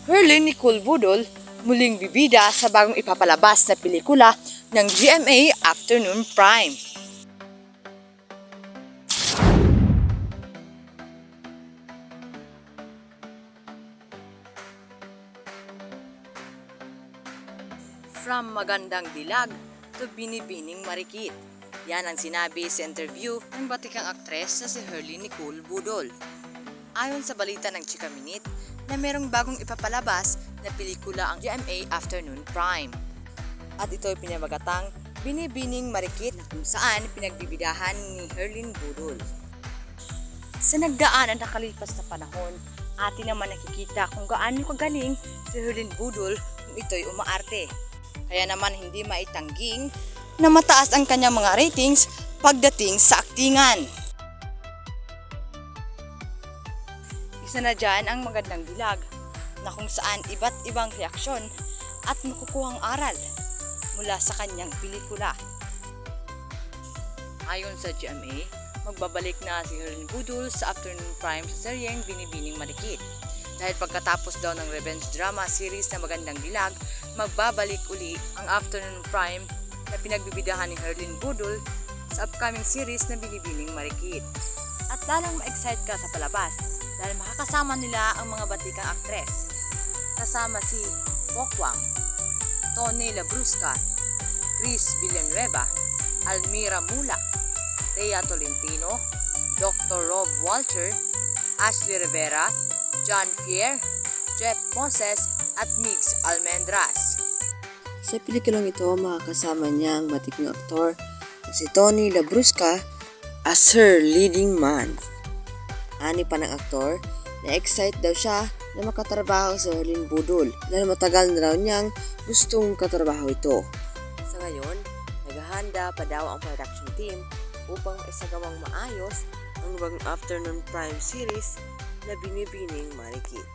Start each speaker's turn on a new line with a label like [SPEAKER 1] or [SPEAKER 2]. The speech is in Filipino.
[SPEAKER 1] Herlin Nicole Budol muling bibida sa bagong ipapalabas na pelikula ng GMA Afternoon Prime. From magandang dilag to binibining marikit. Yan ang sinabi sa interview ng batikang aktres na si Herlin Nicole Budol. Ayon sa balita ng Chika Minute na merong bagong ipapalabas na pelikula ang GMA Afternoon Prime. At ito ay pinamagatang Binibining Marikit kung saan pinagbibidahan ni Herlin Budol. Sa nagdaan ang nakalipas na panahon, atin naman nakikita kung gaano kagaling si Herlin Budol kung ito'y umaarte. Kaya naman hindi maitangging na mataas ang kanyang mga ratings pagdating sa aktingan. Isa na dyan ang magandang dilag na kung saan iba't ibang reaksyon at makukuhang aral mula sa kanyang pelikula. Ayon sa GMA, magbabalik na si Herlin Budol sa Afternoon Prime sa seryeng Binibining Marikit. Dahil pagkatapos daw ng revenge drama series na Magandang Dilag, magbabalik uli ang Afternoon Prime na pinagbibidahan ni Herlin Budol sa upcoming series na Binibining Marikit. At lalong ma-excite ka sa palabas dahil makakasama nila ang mga batikang aktres. Kasama si Pokwang, Tony Labrusca, Chris Villanueva, Almira Mulak, Thea Tolentino, Dr. Rob Walter, Ashley Rivera, John Fier, Jeff Moses at Migs Almendras.
[SPEAKER 2] Sa pelikulang ito, makakasama niya ang batikang aktor na si Tony Labrusca as her leading man. Ani pa ng aktor, na-excite daw siya na makatrabaho sa Herlin Budol dahil matagal na raw niyang gustong katrabaho ito. Sa ngayon, naghahanda pa daw ang production team upang maisagawang maayos ang bagong Afternoon Prime series na Binibining Marikit.